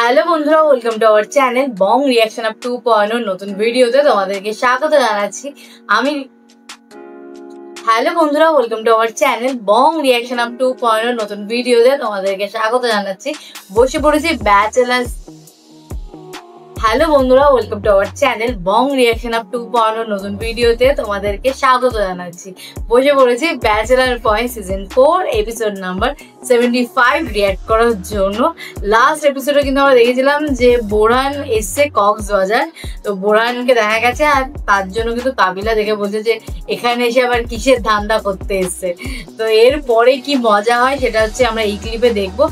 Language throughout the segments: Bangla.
হ্যালো বন্ধুরা, welcome to our channel Bong reaction up 2.0 নতুন ভিডিওতে তোমাদেরকে স্বাগত জানাচ্ছি। হ্যালো বন্ধুরা, welcome to our channel Bong reaction up 2.0 নতুন ভিডিওতে তোমাদেরকে স্বাগত জানাচ্ছি। বসে পড়েছি ব্যাচেলার্স। হ্যালো বন্ধুরা, welcome to our channel Bong reaction up 2.0 নতুন ভিডিওতে তোমাদেরকে স্বাগত জানাচ্ছি। বসে পড়েছি bachelor point season 4 episode number 75 react করার জন্য। লাস্ট এপিসোডে কিন্তু আমরা দেখেছিলাম যে বোরহান এসছে কক্সবাজার, তো বোরহানকে দেখা গেছে আর তার জন্য কিন্তু কাবিলা দেখে বলছে যে এখানে এসে আবার কিসের ধান্দা করতে এসছে। তো এরপরে কি মজা হয় সেটা হচ্ছে আমরা এই ক্লিপে দেখবো।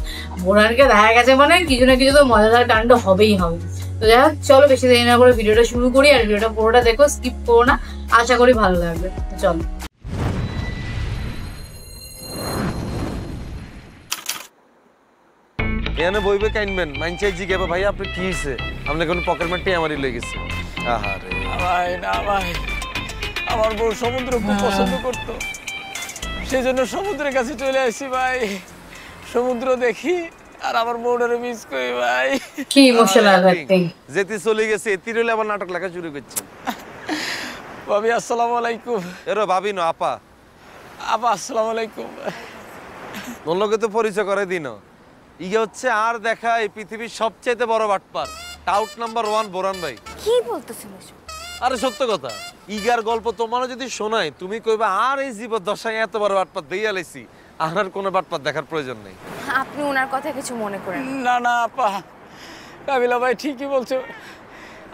বোরহানকে দেখা গেছে মানে কিছু না কিছু তো মজাদার কাণ্ড হবেই হবে। তো যাই হোক, চলো বেশি দেরি না করে ভিডিওটা শুরু করি। আর ভিডিওটা পুরোটা দেখো, স্কিপ করো না, আশা করি ভালো লাগবে। চলো। এখানে বইবে কাইনবেন মাইনচাই জিজ্ঞাসা ভাই আপনি কি হয়েছে, আপনি কোন পকেট মারটি আমারই লয়ে গেছে। আহারে ভাই না ভাই, আমার বউ সমুদ্র খুব পছন্দ করতো, সেই জন্য সমুদ্রের কাছে চলে আসি ভাই। সমুদ্র দেখি আর আমার বউটারে মিস করি ভাই। কি ইমোশনাল অ্যাক্টিং। যেতে চলে গেছে এতি রইলে আবার নাটক লেখা শুরু করছে। ভাবি আসসালামু আলাইকুম। এরো ভাবি না আপা। আপা আসসালামু আলাইকুম। ওর লগে তো পরিচয় করে দিন। ইয়ে হচ্ছে আর দেখা এই পৃথিবীর সবচেয়ে বড় বাটপার, টাউট নাম্বার 1 বোরহান ভাই। কি বলতেছেন এসব? আরে সত্য কথা, ইগার গল্প তোমারও যদি শোনাই তুমি কইবা আর এই জীবন দশায় এত বড় বাটপার দিয়ে আলাইছি, আর কোনো বাটপার দেখার প্রয়োজন নেই। আপনি ওনার কথা কিছু মনে করেন না না আপা, কাবিলা ভাই ঠিকই বলছো।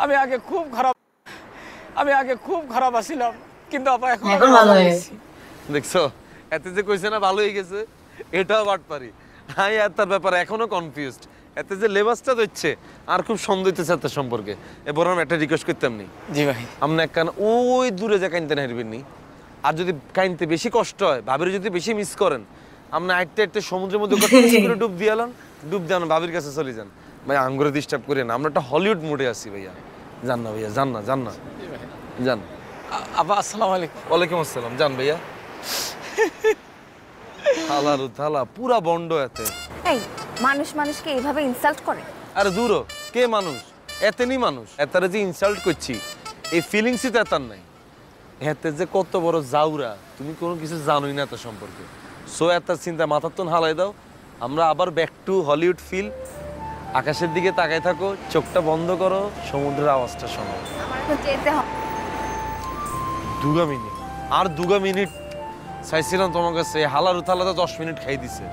আমি আগে খুব খারাপ আছিলাম, কিন্তু আপা এখন ভালো হয়েছে। দেখছো এতে যে কইছে না ভালো হয়ে গেছে, এটাও বাটপারি। হাই আর তার ব্যাপারে এখনো কনফিউজড। এতে যে লেবাসটা দিচ্ছে আর খুব সন্দেহ হইতেছে তার সম্পর্কে। এ বরং একটা রিকোয়েস্ট করতাম নি। জি ভাই। আপনি এক কান ওই দূরে যা কাইনতে হারবেন নি। আর যদি কাইনতে বেশি কষ্ট হয়, ভাবির যদি বেশি মিস করেন, আপনি আইতে সমুদ্রের মধ্যে ডুব দিয়ে এলেন, ডুব দেন ভাবির কাছে চলে যান। ভাই আঙ্গুরে ডিস্টার্ব করেন, আমরা একটা হলিউড মুডে আছি ভাইয়া। যান না ভাইয়া, যান না যান। আপা আসসালামু আলাইকুম। ওয়ালাইকুম আসসালাম। যান ভাইয়া। থালার থালা পুরা বন্ড এতে। এই মানুষ মানুষকে এইভাবে ইনসাল্ট করে? আরে দূর কে মানুষ, এতেনি মানুষ। এতারে যে ইনসাল্ট করছি এই ফিলিংসই তো এতার নাই। এতে যে কত বড় জাউরা তুমি কোনো কিছু জানোই না তার সম্পর্কে। সো এতার চিন্তা মাথার তো হালাই দাও। আমরা আবার ব্যাক টু হলিউড ফিল। আকাশের দিকে তাকায় থাকো, চোখটা বন্ধ করো, সমুদ্রের আওয়াজটা শোনো। আমার তো যেতে হবে। 2 মিনিট আর 2 মিনিট চাইছিলাম তোমার কাছে। হালার উথালাতে 10 মিনিট খাই দিছে।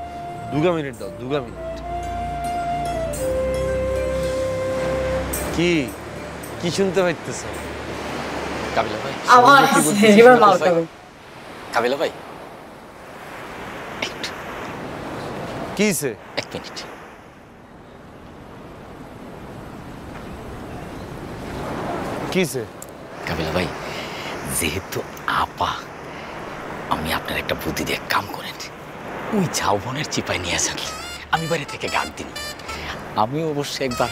2 মিনিট দাও, 2 মিনিট। কি কি শুনতে পাইতেছ? কাবিলা ভাই আবার এবার মার খাবে। কাবিলা ভাই কি হইছে? 1 মিনিট। কি হইছে? কাবিলা ভাই, যেহেতু আপা, আমি আপনার একটা বুদ্ধি দিয়ে কাম করেন। ওই ঝাউবনের চিপাই নিয়ে যান, আমি বাইরে থেকে গার্ড দিন। আমি অবশ্যই একবার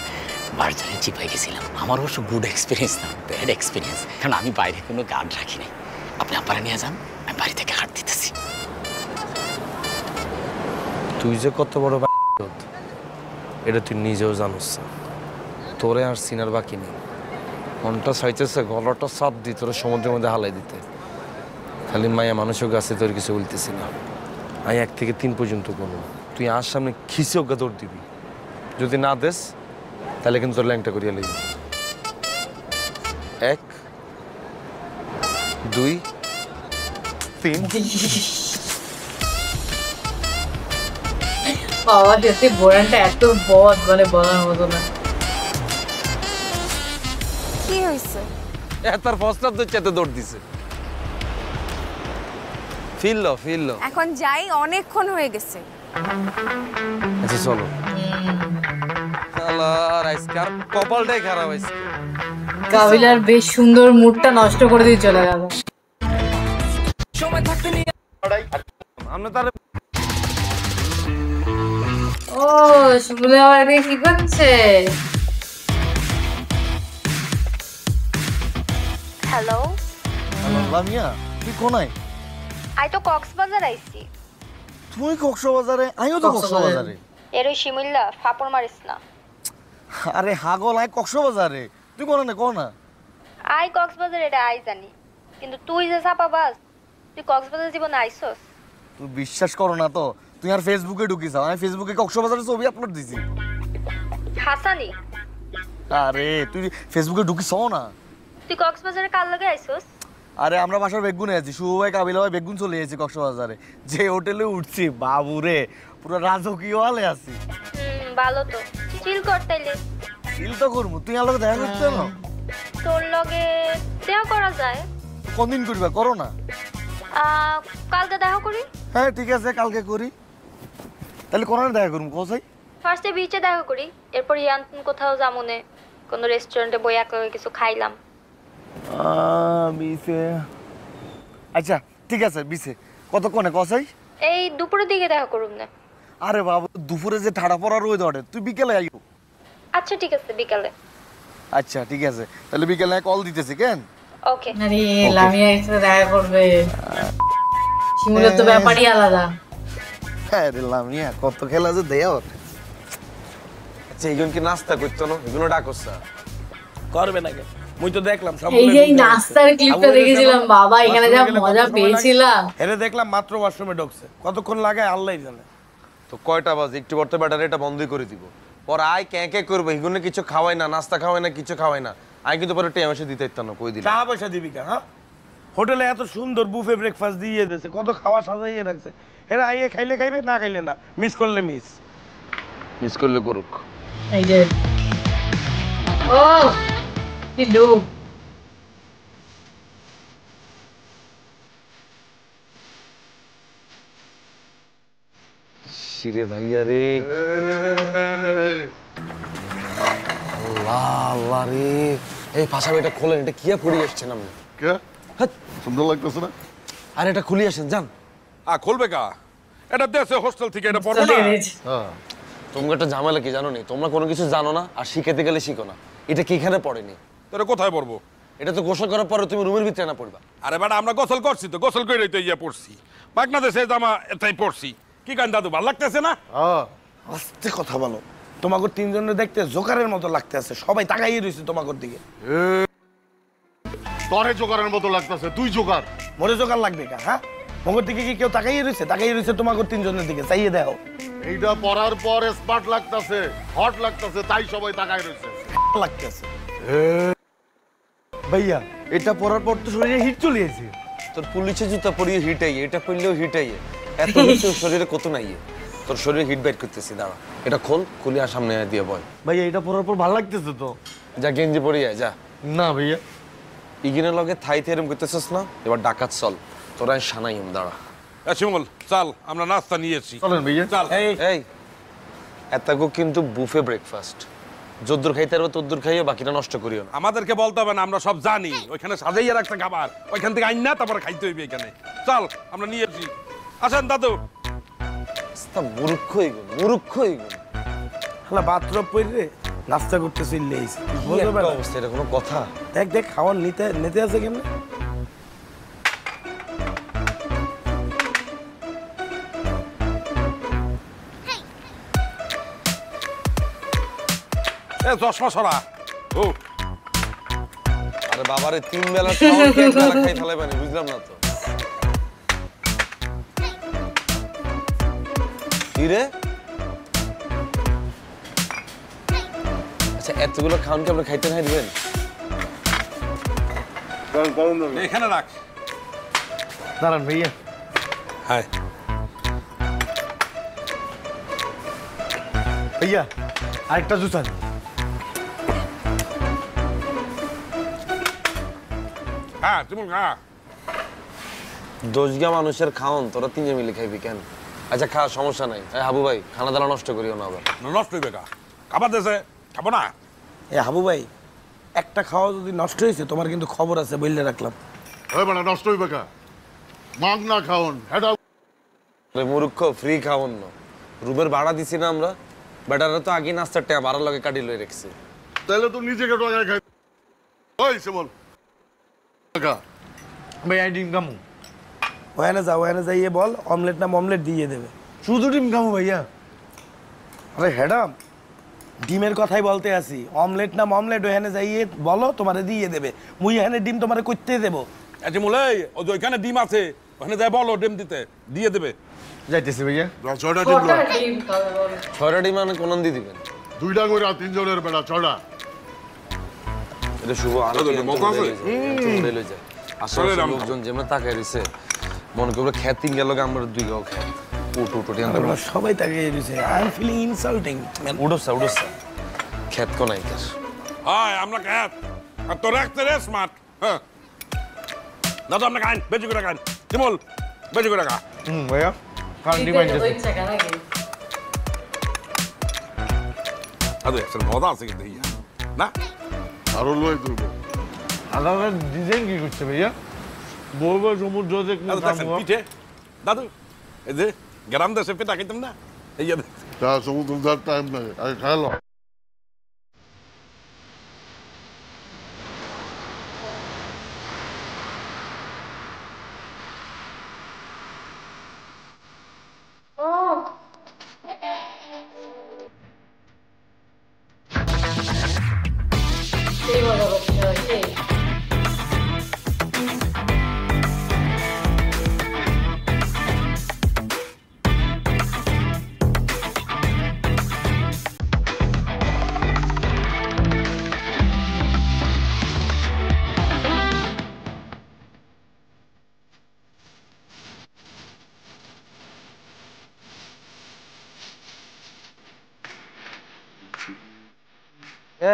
বারজানের চিপাই গেছিলাম। আমার অবশ্য গুড এক্সপিরিয়েন্স না, ব্যাড এক্সপিরিয়েন্স, কারণ আমি বাইরে কোনো গার্ড রাখি নাই। আপনি আপারা নিয়ে যান, আমি বাড়ি থেকে গার্ড দিতেছি। তুই যে কত বড় এটা তুই নিজেও জানোস। তোরে আর সিনার বাকি নেই। মনটা চাইতেছে গলাটা চাপ দি তোর সমুদ্রের মধ্যে হালাই দিতে। খালি মায়া মানুষের কাছে তোর কিছু বলতেছি না। আমি 1 থেকে 3 পর্যন্ত করবো, তুই আর সামনে খিসে অজ্ঞা দৌড় দিবি। যদি না দেস তাহলে কিন্তু তোর ল্যাংটা করিয়া লইবি। 1 2 3। বাবা সত্যি বোরহানটা এত বদ, মানে বলার মতো না। কি হয়েছে? তার ফসলার তো চেতে দৌড় দিছে। ফিল লো। এখন যাই, অনেকক্ষণ হয়ে গেছে। আচ্ছা চলো। আল্লাহর আজকার কপালটাই খারাপ হয়েছে। কাবিলার বেশ সুন্দর মুডটা নষ্ট করে দিয়ে চলে গেল। আমরা তার ও শুনলে আবার এদিকে কি করছে? হ্যালো লামিয়া, তুই কোনায়? আই তো কক্সবাজার আইছি। তুই কক্সবাজারে? আমিও তো কক্সবাজারে। এর ওই শিমুল্লা ফাপড় মারিস না। আরে হাগল আয় কক্সবাজারে, তুই কোন না কোন না। আই কক্সবাজার এটা আই জানি, কিন্তু তুই যে চাপাবাজ, তুই কক্সবাজার জীবনে আইসস? তুই বিশ্বাস করো না তো, তুই আর ফেসবুকে ঢুকিস, আমি ফেসবুকে কক্সবাজারের ছবি আপলোড দিছি। হাসানি, আরে তুই ফেসবুকে ঢুকিস না। তুই কক্সবাজারে কার লগে আইসস? আরে আমরা বাসার বেগুনে আছি, শুভ ভাই কাবিলা ভাই বেগুন চলে এসেছি কক্সবাজারে, যে হোটেলে উঠছি বাবুরে পুরো রাজকীয় হালে আছি। ভালো তো, চিল কর তাইলে। চিল তো করবো, তুই আমার লগে দেখা করতে না? তোর লগে দেখা করা যায়। কোনদিন করবা, করো না? কালকে দেখা করি। হ্যাঁ ঠিক আছে, কালকে করি। তাহলে কোন দেখা করবো কোথায়? ফার্স্টে বিচে দেখা করি, এরপর ইয়ান্তন কোথাও যামনে, কোনো রেস্টুরেন্টে বই একলগে কিছু খাইলাম। বিছে, আচ্ছা ঠিক আছে বিছে। কতক্ষণে কসাই? এই দুপুরের দিকে দেখা করুম না। আরে বাবু দুপুরে যে ঠাড়া পড়া রোদ ওঠে, তুই বিকেলে আইও। আচ্ছা ঠিক আছে, বিকালে। আচ্ছা ঠিক আছে, তাহলে বিকেলে কল দিতেছি কেন? ওকে। আরে লামিয়া এসে দেখা করবে, শিমুলের তো ব্যাপারই আলাদা। হ্যাঁ রে লামিয়া, কত খেলা যে দেয় ওর। আচ্ছা এইগুলো কি নাস্তা করতো না, এগুলো ডাকস করবে না কেন? মুই তো দেখলাম সব। এই যে নাস্তার ক্লিপটা দেখেছিলাম বাবা, এখানে যা মজা পেয়েছিলাম। এরে দেখলাম মাত্র ওয়াশরুমে ঢুকছে, কতক্ষণ লাগায় আল্লাহই জানে। তো কয়টা বাজে একটু বর্তে ব্যাটারি এটা বন্ধই করে দিব। পর আয় কে করবে, এগুলো কিছু খাওয়াই না, নাস্তা খাওয়াই না, কিছু খাওয়াই না। আই কিন্তু পরে টেম এসে দিতে ইত্যান্ন কই দিলাম। টাকা পয়সা দিবি কা? হ্যাঁ, হোটেলে এত সুন্দর বুফে ব্রেকফাস্ট দিয়ে দিয়েছে, কত খাওয়া সাজাইয়ে রাখছে। এরা আইয়ে খাইলে খাইবে, না খাইলে না, মিস করলে মিস করলে করুক। এই যে ও কি লুক, শিরে ভাইয়া রে, আল্লাহ আল্লাহ রে। এই পাশাপাশি এটা খোলেন, এটা কি পড়ে আসছেন আপনি? কে? সুন্দর লাগতেছে না? আর এটা খুলে আসেন যান। খুলবে কা? এটা দেশে হোস্টেল থেকে এটা পড়বে না? হ্যাঁ তোমরা একটা ঝামেলা কি জানো নি? তোমরা কোনো কিছু জানো না, আর শিখাতে গেলে শিখো না। এটা কি এখানে পড়েনি? তোরা কোথায় পড়বো? এটা তো গোসল করার পরে তুমি রুমের ভিতরে না পড়বা। আরে বেটা আমরা গোসল করছি তো, গোসল করে তো ইয়ে পড়ছি, বাংলাদেশে জামা এটাই পড়ছি। কি কান দাদু, ভালো লাগতেছে না? আস্তে কথা বলো, তোমাকে তিনজনের দেখতে জোকারের মতো লাগতে আছে, সবাই তাকাইয়ে রয়েছে তোমাকে দিকে। তরে জোকারের মতো লাগতেছে, তুই জোকার। মরে জোকার লাগবে কা? হ্যাঁ, মগর দিকে কি কেউ তাকাইয়ে রয়েছে তোমাকে তিনজনের দিকে, চাইয়ে দেখো। এইটা পড়ার পর স্মার্ট লাগতেছে, হট লাগতেছে, তাই সবাই তাকায় রয়েছে। লাগতেছে ভাইয়া, এটা পরার পর তো শরীরে হিট চলে এসেছে। তোর পুলিশের জুতা পরিয়ে হিটাই, এটা পরলেও হিটাই, এত কিছু শরীরে কত নাই। তোর শরীরে হিট বাইট করতেছি, দাঁড়া এটা খোল, খুলে আর সামনে দিয়ে বয়। ভাইয়া এটা পরার পর ভালো লাগতেছে তো। যা গেঞ্জি পরে যায় যা। না ভাইয়া, ইগিনের লগে থাইতে এরম করতেছিস না, এবার ডাকাত চল, তোরা সানাইম দাঁড়া। শিমুল চল, আমরা নাস্তা নিয়েছি, চলেন ভাইয়া। চল। এই এতগো কিন্তু বুফে ব্রেকফাস্ট, যদ্দুর খাইতে পারবো তদ্দুর খাইও, বাকিটা নষ্ট করিও না। আমাদেরকে বলতে হবে না, আমরা সব জানি। ওইখানে সাজাইয়া রাখছে খাবার, ওইখান থেকে আইন না তারপরে খাইতে হইবে এখানে। চল আমরা নিয়েছি, আসেন দাদু। মূর্খ এগুলো, মূর্খ এগুলো। হ্যাঁ, বাথরুম পরে নাস্তা করতে চলে এসে অবস্থা, এটা কোনো কথা? দেখ দেখ খাওয়ার নিতে আছে কেমনে। চশমা সরা। ও আরে বাবারে, 3 বেলা খাওয়া 3 বেলা খাই ফেলাই পানি, বুঝলাম না তো। কি রে? আচ্ছা এতগুলো খাওয়ান কি আমরা খাইতে না দিবেন? এখানে রাখ। দাঁড়ান ভাইয়া। হ্যাঁ ভাইয়া আরেকটা জুতা। হ্যাঁ তুমি হ্যাঁ, দোষগা মানুষের খাওন, তোরা 3 মিলে খাইবি কেন? আচ্ছা খা, সমস্যা নাই। হাবু ভাই খানা দানা নষ্ট করিও না আবার। নষ্ট হইবে কা? খাবার দেশে খাবো না। এ হাবু ভাই, একটা খাওয়া যদি নষ্ট হয়েছে তোমার কিন্তু খবর আছে, বললে রাখলাম। নষ্ট হইবে কা? মাগ না খাওন, হেডা মূর্খ, ফ্রি খাওন না। রুমের ভাড়া দিছি না আমরা, বেটারা তো আগে নাস্তার টাকা ভাড়ার লগে কাটি লই রাখছি। তাহলে তো নিজেকে টাকায় খাই। ওই শিমুল ভাইয়া ডিম কামু। ওখানে যাইয়ে বল অমলেট না মমলেট দিয়ে দেবে। শুধু ডিম কামু ভাইয়া। আরে হ্যাডাম, ডিমের কথাই বলতে আসি, অমলেট না মমলেট ওখানে যাইয়ে বলো তোমারে দিয়ে দেবে, মুই এখানে ডিম তোমারে করতে দেবো। আচ্ছা মোলে ওই যে ওইখানে ডিম আছে ওখানে যাই বলো ডিম দিতে দিয়ে দেবে। যাইতেছি ভাইয়া। ছয়টা ডিম কটা ডিম খাবে বলো? 6টা ডিম মানে কোন দিয়ে দিবেন? 2টা করে 3 জনের বেলা 6টা। এটা শুভ আরো মজা আছে। লই যায় আসলে লোকজন যেমন তাকায় রইছে মনে করবে খেত 3 গেল আমরা 2 গাও খেত উঠো আমরা সবাই তাকে দিছে। I am feeling insulting man. উঠোসা খেত কোন আইকার হ্যাঁ আমরা খেত আর তোর রাখতে রে স্মার্ট। হ্যাঁ দাদা আমরা খান বেশি করে খান শিমুল বেশি করে খা। ভাইয়া কারণ ডিম দিতে তো আনতেছি। ইচ্ছা কেন নাকি? আরে সে মজা আছে কিন্তু ইয়া না আরো লই করব। আলাদা ডিজাইন কি করছে ভাইয়া? বলবো সমুদ্র দেখলে দাদু দেখছেন পিঠে দাদু এই যে গ্রাম দেশে পিঠা খাইতাম না এই যে তা সমুদ্র যার টাইম লাগে আগে খাইলো। সেই মজা করতে হয় সেই।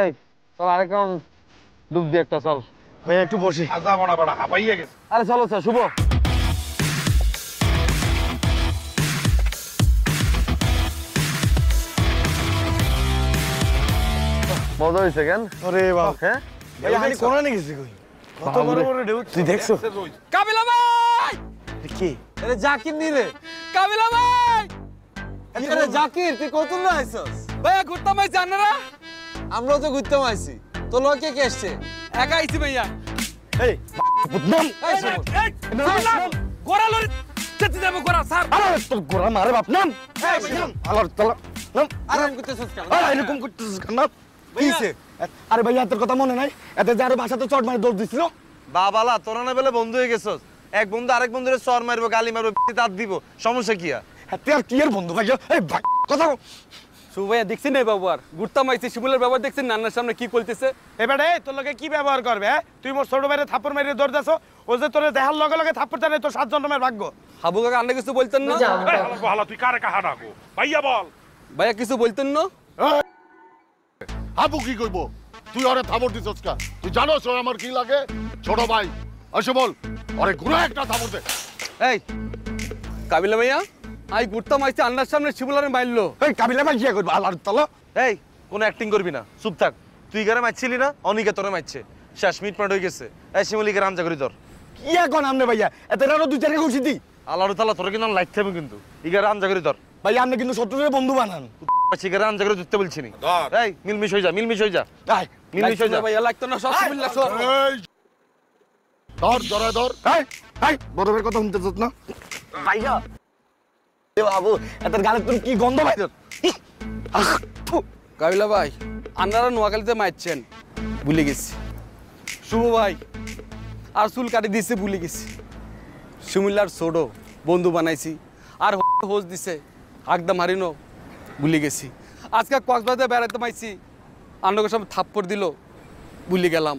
এই চল আরেক রাউন্ড ডুব দি একটা চল ভাইয়া একটু বসি। আজা বড় বড় হাঁপাইয়া গেছে। আরে চলো স্যার শুভ মজা হয়েছে কেন? আরে বাবা হ্যাঁ ভাইয়া আমি কোনে গেছি কই? কত বড় বড় ঢেউ তুই দেখছো? কাবিলা ভাই কি? আরে জাকির নি রে কাবিলা ভাই আরে জাকির তুই কত না আইছস ভাইয়া ঘুরতাম আইছি আপনারা আমরাও তো ঘুরতাম আইছি তো লোকে কে আসছে একা আইছি ভাইয়া এই বুদনাম এই গোরা লরি চেতে দেব গোরা স্যার আরে তোর গোরা মারে বাপ নাম। আলার তালা নাম। আরাম করতেছস কেন আরে এরকম করতেছিস কেন? কিছে? আরে ভাইয়া তোর কথা মনে নাই? এতে যে আরো বাসাতে চট মারি দৌড় দিছিল। বাবালা তোরা না বেলে বন্ধু হয়ে গেছস এক বন্ধু আরেক বন্ধুরে চর মারবো গালি মারবো দাঁত দিব সমস্যা কি আর? তুই আর কি এর বন্ধু ভাইয়া? এই ভাই কথা শুভ ভাইয়া দেখছেন এই ব্যবহার ঘুরতাম আইছি শিমুলের ব্যবহার দেখছেন নান্নার সামনে কি করতেছে এবারে তোর লগে কি ব্যবহার করবে? হ্যাঁ তুই মোর ছোট ভাইরে থাপ্পড় মেরে দৌড় দাসো, ও যে তোরে দেখার লগে লগে থাপ্পড় জানে তোর 7 জন্মের ভাগ্য। হাবু কাকা আন্না কিছু বলতেন না যাও এই হালা হালা তুই কারে কাহা ডাকো ভাইয়া বল। ভাইয়া কিছু বলতেন না হাবু কি কইব? তুই ওরে থাপড় দিছস কা? তুই জানোস ও আমার কি লাগে? ছোট ভাই আসে বল ওরে ঘুরে একটা থাপড় দে। এই কাবিলা ভাইয়া আই ঘুরতাম আইছি আন্নার সামনে শিমুলারে মারলো এই কাবিলা ভাই কি করবে? আলার তালা এই কোনো অ্যাক্টিং করবি না চুপ থাক তুই গারে মারছিলি না অনিকে তোরে মারছে শেষ মিট পাট হয়ে গেছে এই শিমুলিকে রামজা করি তোর কি এখন আমনে ভাইয়া? এতে আরো দুই চারটা খুশি দি। আল্লাহর তালা তোর কিন্তু লাইট থাকবে কিন্তু ইগারে রামজা করি তোর ভাই আপনি কিন্তু শত্রুদের বন্ধু বানান। শিকারে রামজা করে ধরতে বলছিনি ধর। এই মিলমিশ হয়ে যা মিলমিশ হয়ে যা আয় মিলমিশ হয়ে যা ভাইয়া লাগতো না সব শিমুল লাগতো এই ধর ধরে ধর। এই এই বড় ভাইয়ের কথা শুনতে চাস না? ভাইয়া এ বাবু এত গালে তোর কি গন্ধ ভাই তোর? কাবিলা ভাই আন্নারা নোয়াখালীতে মারছেন ভুলে গেছি শুভ ভাই আর চুল কাটি দিছে ভুলে গেছি শিমুলার ছোটো বন্ধু বানাইছি আর হোস দিছে একদম হারিনো ভুলে গেছি আজকে কক্সবাজারে বেড়াতে মাইছি আন্নকে সব থাপ্পড় দিল ভুলে গেলাম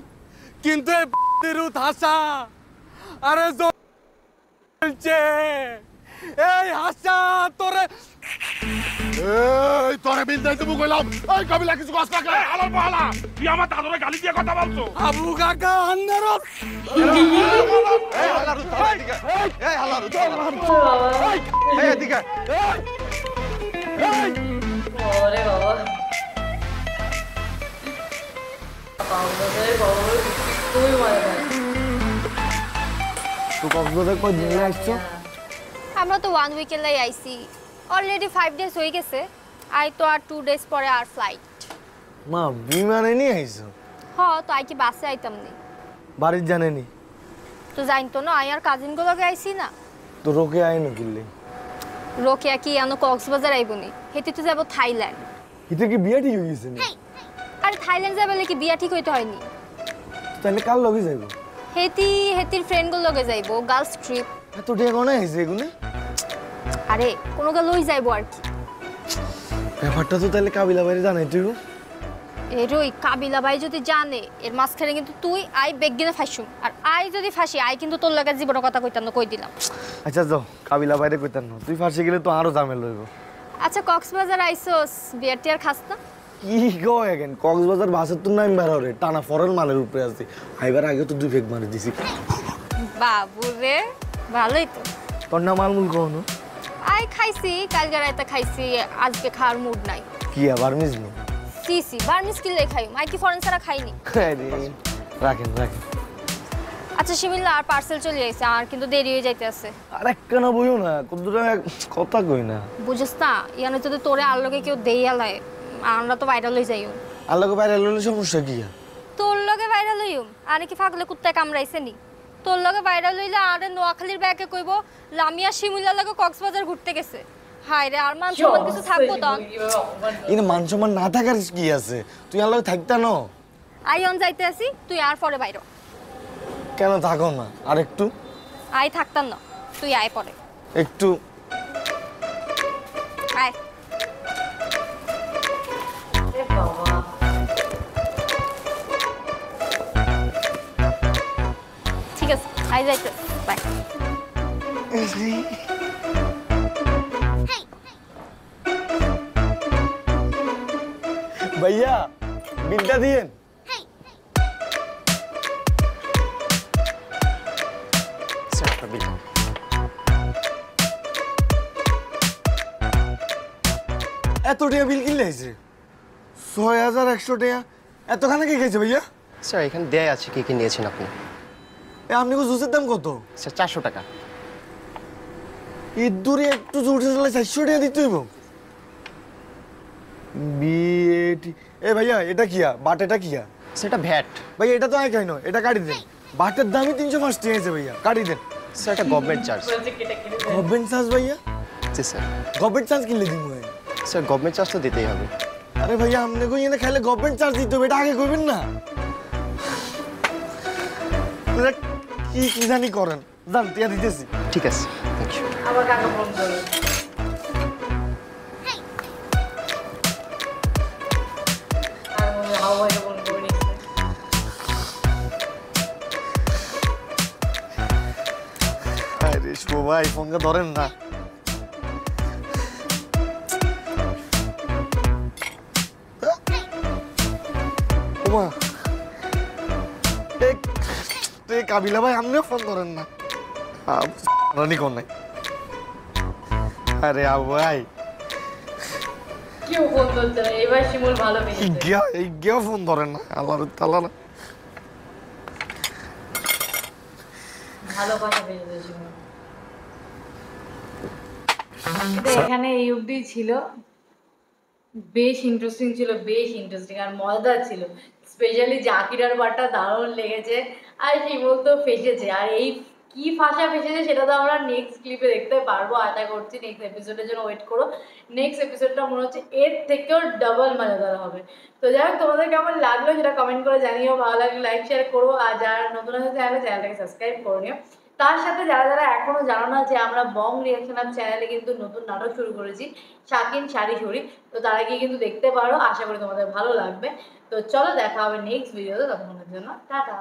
কিন্তু হাসা আরে চলছে এই হাসা তোরে এই তোরে বিন্দাই তুমি কইলাম এই কাবিলা কিছু কষ্ট না এই হালার বহালা তুই আমার দাদুরে গালি দিয়ে কথা বলছো। আবু কাকা আন্নার এই হালার তালা এদিকে এই হালার এই এদিকে ওরে বাবা খুবই মজা হয়। তুই কক্সবাজার কই দিন আসছো? আমরা তো 1 উইকের লাই আইছি অলরেডি 5 ডেজ হয়ে গেছে আই তো আর 2 ডেজ পরে আর ফ্লাইট মা বিমানে নিয়ে আইছো? হ তো আই কি বাসে আইতাম নি বাড়ির জানেনি তো জানতো না আই আর কাজিন গুলোকে আইছি না তো রোকে আইনো কিনলে রোকেয়া কি আনো কক্সবাজার আইবনি হেতে তো যাব থাইল্যান্ড এটা কি বিয়া ঠিক হয়ে গেছে না? আরে থাইল্যান্ড যাবে কি বিয়া ঠিক হইতে হয়নি? তাহলে কার লগে যাইব? হেতির ফ্রেন্ডগুলো লগে যাইবো, গার্লস ট্রিপ। এত টাকা কোনে হয়েছে এগুলো? আরে কোনো গা লই যাইবো আর কি। ব্যাপারটা তো তাহলে কাবিলা বাইরে জানাই তুই। এরই কাবিলা ভাই যদি জানে এর মাঝখানে কিন্তু তুই আই বেগিনে ফাঁসুম, আর আই যদি ফাঁসি আই কিন্তু তোর লাগে জীবনের কথা কইতাম না, কই দিলাম। আচ্ছা যাও, কাবিলা বাইরে কইতাম না, তুই ফাঁসে গেলে তো আরো ঝামেলা হইব। আচ্ছা কক্সবাজার আইসোস, বিয়ারটি আর খাস না? কি গো এখন কক্সবাজার বাসের তো নাম বের হরে টানা ফরেন মালের উপরে আছে, আইবার আগে তো 2 ফেক মারি দিছি। বাবু রে ভালোই তো। তোর না মালমুল কোন? আই খাইছি, কালকে রাতে খাইছি, আজকে খাওয়ার মুড নাই। কি আবার মিজনি? সিসি বার্মিস কিলে খাই, মাই কি ফরেন ছাড়া খাইনি। আরে রাখেন। আচ্ছা শিমিল্লা আর পার্সেল চলে আইছে, আর কিন্তু দেরি হয়ে যাইতে আছে। আর একখানা বইও না, কতটা কথা কই না। বুঝছ না, ইয়ানে যদি তোরে আর লগে কেউ দেইয়া লাই, আমরা তো ভাইরাল হয়ে যাইও। আল্লাহকে বাইরে লইলে সমস্যা কি? তোর লগে ভাইরাল হইম, আরে কি ফাগলে কুত্তায় কামড়াইছে নি? তোর লগে ভাইরাল হইলে আরে নোয়াখালীর ব্যাকে কইব লামিয়া শিমুলিয়ার লগে কক্সবাজার ঘুরতে গেছে। হায় রে, আর মান সম্মান কিছু থাকবো তো? ইনে মান সম্মান না থাকার কি আছে? তুই আল্লাহকে থাকতা না? আইন যাইতে আসি, তুই আর পরে বাইর। কেন থাকো না আর একটু? আই থাকতাম না, তুই আয় পরে একটু। আয়। ঠিক আছে, আই যাইতে, বাই। ভাইয়া বিলটা দিয়েন। এত টাকা বিল কিনলে হয়েছে? 6100 টাকা এতখানে কে খাইছে ভাইয়া? স্যার এখানে দেয় আছে কি কি নিয়েছেন আপনি? আপনি জুসের দাম কত? স্যার 400 টাকা। ঈদ দূরে একটু জুটে চলে 400 টাকা দিতে হইব? বিএটি এ ভাইয়া এটা কিয়া? বাট এটা কিয়া? সেটা ভ্যাট। ভাইয়া এটা তো আয় খাই না, এটা কাটি দেন। বাটের দামই 305 টাকা আছে ভাইয়া, কাটি দেন। স্যার এটা গভর্নমেন্ট চার্জ। গভর্নমেন্ট চার্জ ভাইয়া? জি স্যার। গভর্নমেন্ট চার্জ কিনলে দিব ভাই? স্যার গভর্নমেন্ট চার্জ তো দিতেই হবে। আরে ভাইয়া আপনি কই এনে খাইলে গভর্নমেন্ট চার্জ দিতে হবে, এটা আগে কইবেন না? কি জানি করেন, জান টিয়া দিতেছি। ঠিক আছে, থ্যাংক ইউ। আবার কাকা ফোন করো। আরে শুভ ভাই ফোনটা ধরেন না। ওমা কাবিলা ভাই আপনিও ফোন ধরেন না, রানি কোন নাই। আরে আবু ভাই কেউ ফোন ধরছে না, এবার শিমুল ভালো পেয়েছে। এই গিয়া ফোন ধরেন না, আল্লাহর তাআলা না। ভালো কথা পেয়েছে শিমুল। এখানে এই অবধি ছিল, বেশ ইন্টারেস্টিং ছিল, আর মজাদার ছিল। স্পেশালি জাকিরার বারটা দারুণ লেগেছে, আর শিমুল তো ফেসেছে। আর এই কি ভাষা ফেসেছে সেটা তো আমরা নেক্সট ক্লিপে দেখতে পারবো, আশা করছি। নেক্সট এপিসোডের জন্য ওয়েট করো। নেক্সট এপিসোডটা মনে হচ্ছে এর থেকেও ডাবল মজাদার হবে। তো যাই হোক, তোমাদের কেমন লাগলো সেটা কমেন্ট করে জানিও। ভালো লাগলে লাইক শেয়ার করো, আর যারা নতুন আছে চ্যানেলটাকে সাবস্ক্রাইব করে নিও। তার সাথে যারা এখনো জানো না যে আমরা বং রিয়াকশন আপ চ্যানেলে কিন্তু নতুন নাটক শুরু করেছি, শাকিন শাড়ি ছড়ি। তো তারা গিয়ে কিন্তু দেখতে পারো, আশা করি তোমাদের ভালো লাগবে। তো চলো দেখা হবে নেক্সট ভিডিওতে, ততক্ষণের জন্য টাটা।